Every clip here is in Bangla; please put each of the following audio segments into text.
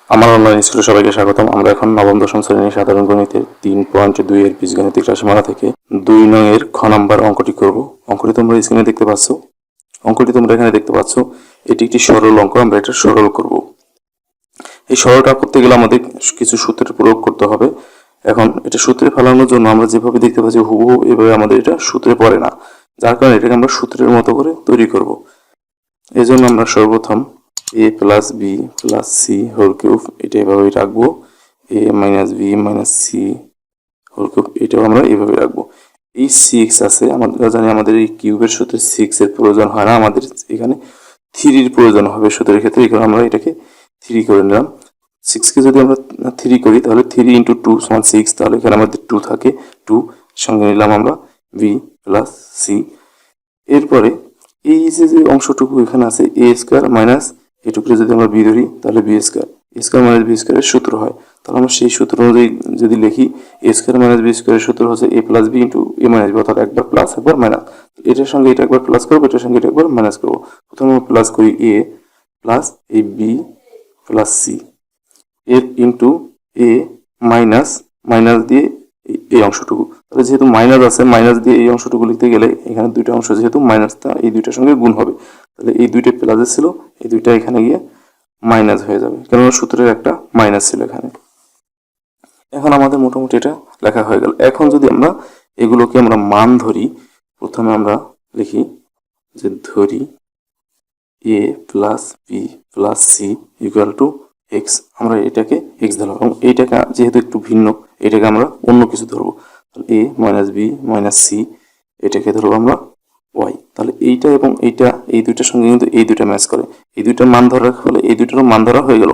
আমার অনলাইন স্কুলে সবাইকে স্বাগতম। আমরা এখন নবম দশম শ্রেণীর সাধারণ গণিতের 3.2 এর বীজগণিতিক রাশিমালা থেকে 2 নং এর খ নাম্বার অঙ্কটি করব। অঙ্কটি তোমরা স্ক্রিনে দেখতে পাচ্ছ। অঙ্কটি তোমরা এখানে দেখতে পাচ্ছ। এটি একটি সরল অঙ্ক, আমরা এটা সরল করব। এই সরলটা করতে গেলে আমাদের কিছু সূত্রের প্রয়োগ করতে হবে। এখন এটা সূত্রে ফেলানোর জন্য আমরা যেভাবে দেখতে পাচ্ছি হুবহু এভাবে আমাদের এটা সূত্রে পড়ে না, যার কারণে এটাকে আমরা সূত্রের মতো করে তৈরি করব। এই জন্য আমরা সর্বপ্রথম a plus B plus C whole cube এটা এভাবেই রাখবো। a minus B minus C whole cube এটাও আমরা এভাবে রাখবো। এই 6 আছে, আমরা জানি আমাদের এই কিউবের সূত্রে 6 এর প্রয়োজন হয় না, আমাদের এখানে 3 এর প্রয়োজন হবে সূত্রের ক্ষেত্রে। এখানে আমরা এটাকে 3 করে নিলাম। 6 কে যদি আমরা 3 করি তাহলে 3 × 2 = 6, তাহলে এখানে আমাদের 2 থাকে। 2 সঙ্গে নিলাম আমরা বি প্লাস সি। এরপরে এই যে অংশটুকু এখানে আছে এ স্কয়ার মাইনাস এটুকু যদি আমরা বি ধরি তাহলে বি স্কয়ার, এ স্কয়ার মাইনাস বি স্কয়ারের সূত্র হয়। তাহলে আমরা সেই সূত্র অনুযায়ী যদি লিখি এ স্কয়ার মাইনাস বি স্কয়ারের সূত্র হচ্ছে এ প্লাস বি ইন্টু এ মাইনাস বি, অর্থাৎ একবার প্লাস একবার মাইনাস। এটার সঙ্গে এটা একবার প্লাস করবো, এটার সঙ্গে এটা একবার মাইনাস করবো। প্রথমে আমরা প্লাস করি এ প্লাস এই বি প্লাস সি এর ইন্টু এ মাইনাস মাইনাস দিয়ে এই অংশটুকু। তাহলে যেহেতু মাইনাস আছে, মাইনাস দিয়ে এই অংশটুকু লিখতে গেলে এখানে দুইটা অংশ যেহেতু মাইনাসটা এই দুইটার সঙ্গে গুণ হবে, তাহলে এই দুইটা প্লাসে ছিল, এই দুইটা এখানে গিয়ে মাইনাস হয়ে যাবে, কেননা সূত্রের একটা মাইনাস ছিল এখানে। এখন আমাদের মোটামুটি এটা লেখা হয়ে গেল। এখন যদি আমরা এগুলোকে আমরা মান ধরি, প্রথমে আমরা লিখি যে ধরি A plus B plus C equal to X. আমরা এটাকে এক্স ধরলাম এবং এইটাকে যেহেতু একটু ভিন্ন, এটাকে আমরা অন্য কিছু ধরবো। তাহলে এ মাইনাস বি মাইনাস সি এটাকে ধরবো আমরা ওয়াই। তাহলে এইটা এবং এইটা এই দুইটার সঙ্গে কিন্তু এই দুইটা ম্যাচ করে, এই দুইটার মান ধরার ফলে এই দুইটারও মান ধরা হয়ে গেল।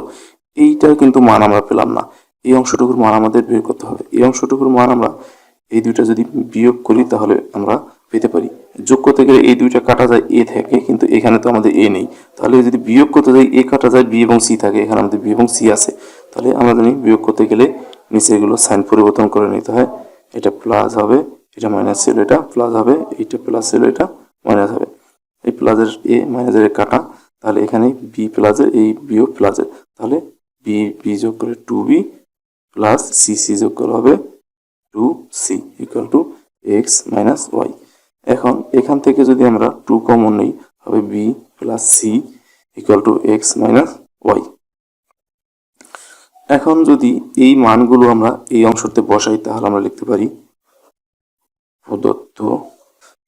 এইটার কিন্তু মান আমরা পেলাম না, এই অংশটুকুর মান আমাদের বের করতে হবে। এই অংশটুকুর মান আমরা এই দুইটা যদি বিয়োগ করি তাহলে আমরা পেতে পারি। যোগ করতে গেলে এই দুইটা কাটা যায় এ থেকে, কিন্তু এখানে তো আমাদের এ নেই। তাহলে যদি বিয়োগ করতে যাই এ কাটা যায় বি এবং সি থাকে, এখানে আমাদের বি এবং সি আছে। তাহলে আমরা জানি বিয়োগ করতে গেলে নিচে এগুলো সাইন পরিবর্তন করে নিতে হয়। এটা প্লাস হবে, এটা মাইনাস ছিল, এটা প্লাস হবে, এইটা প্লাস ছিল, এটা মাইনাস হবে। এই প্লাসের এ মাইনাসের কাটা, তাহলে এখানে বি প্লাসের এই বিও প্লাসের, তাহলে বি বি যোগ করে 2b প্লাস সি সি যোগ করে হবে 2c equal to X minus Y. এখন এখান থেকে যদি আমরা 2 কমন নিই হবে B plus C equal to X minus Y. এখন যদি এই মানগুলো আমরা এই অংশতে বসাই তাহলে আমরা লিখতে পারি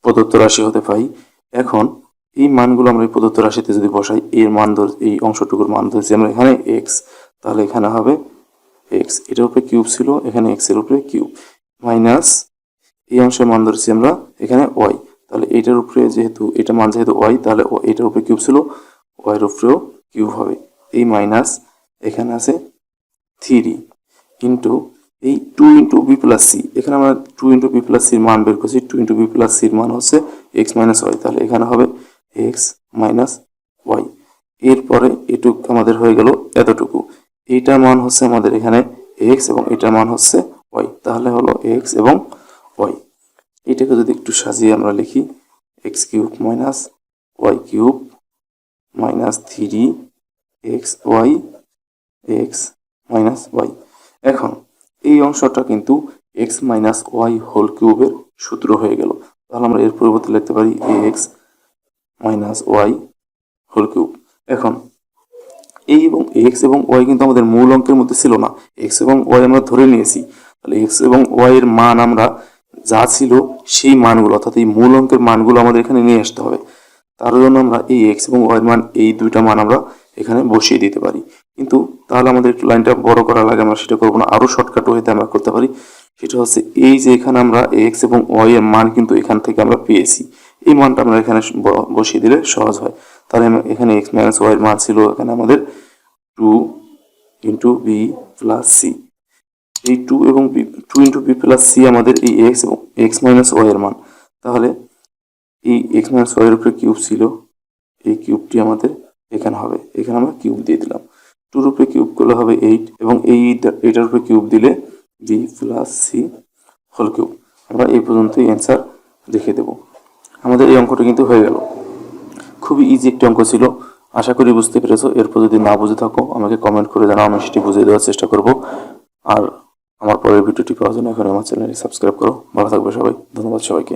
প্রদত্ত রাশি হতে পাই। এখন এই মানগুলো আমরা এই প্রদত্ত রাশিতে যদি বসাই, এর মান ধর এই অংশটুকুর মান ধরছি আমরা এখানে এক্স, তাহলে এখানে হবে এক্স, এটার উপরে কিউব ছিল, এখানে এক্স এর উপরে কিউব, মাইনাস এই অংশের মান ধরছি আমরা এখানে ওয়াই। তাহলে এটার উপরে যেহেতু এটা মান যেহেতু ওয়াই, তাহলে এটার উপরে কিউব ছিল, ওয়াই এর উপরেও কিউব হবে। এই মাইনাস এখানে আছে 3 ইন্টু এই 2 × বি প্লাস সি, এখানে আমরা 2 × বি প্লাস সির মান বের করছি। 2 × বি প্লাস সির মান হচ্ছে এক্স মাইনাস ওয়াই, তাহলে এখানে হবে এক্স মাইনাস ওয়াই। এরপরে এটুকু আমাদের হয়ে গেল এতটুকু, এইটার মান হচ্ছে আমাদের এখানে এক্স এবং এটার মান হচ্ছে ওয়াই, তাহলে হলো এক্স এবং ওয়াই। এটাকে যদি একটু সাজিয়ে আমরা লিখি x cube minus y cube minus 3 x y x minus Y. এখন এই অংশটা কিন্তু এক্স মাইনাস ওয়াই হোল কিউবের সূত্র হয়ে গেল। তাহলে আমরা এর পরিবর্তে লিখতে পারি x minus y whole cube. এখন এই এবং এক্স এবং ওয়াই কিন্তু আমাদের মূল অঙ্কের মধ্যে ছিল না, এক্স এবং ওয়াই আমরা ধরে নিয়েছি। তাহলে এক্স এবং ওয়াই এর মান আমরা যা ছিল সেই মানগুলো, অর্থাৎ এই মূল অঙ্কের মানগুলো আমাদের এখানে নিয়ে আসতে হবে। তার জন্য আমরা এই এক্স এবং ওয়াই এর মান এই দুইটা মান আমরা এখানে বসিয়ে দিতে পারি। কিন্তু তাহলে আমাদের একটু লাইনটা বড় করা লাগে, আমরা সেটা করবো না, আরো শর্টকাট ওয়েতে আমরা করতে পারি। সেটা হচ্ছে এই যে এখানে আমরা এক্স এবং ওয়াই এর মান কিন্তু এখান থেকে আমরা পেয়েছি, এই মানটা আমরা এখানে বসিয়ে দিলে সহজ হয়। তাহলে এখানে এক্স মাইনাস ওয়াই এর মান ছিল এখানে আমাদের 2 × বি প্লাস সি। এই 2 × বি প্লাস সি আমাদের এই এক্স এবং এক্স মাইনাস ওয়াই এর মান। তাহলে এই এক্স মাইনাস ওয়াই এর উপরে কিউব ছিল, এই কিউবটি আমাদের এখানে হবে, এখানে আমরা কিউব দিয়ে দিলাম। 2 এর উপরে কিউব করলে হবে 8 এবং এইটার উপরে কিউব দিলে b plus C whole cube. আমরা এই পর্যন্তই অ্যান্সার লিখে দেব। আমাদের এই অঙ্কটা কিন্তু হয়ে গেল। খুবই ইজি একটি অঙ্ক ছিল, আশা করি বুঝতে পেরেছো। এরপর যদি না বুঝে থাকো আমাকে কমেন্ট করে জানাও, আমি সেটি বুঝিয়ে দেওয়ার চেষ্টা করব। আর আমার পরের ভিডিওটি পাওয়ার জন্য এখন আমার চ্যানেলটি সাবস্ক্রাইব করো। ভালো থাকবে সবাই, ধন্যবাদ সবাইকে।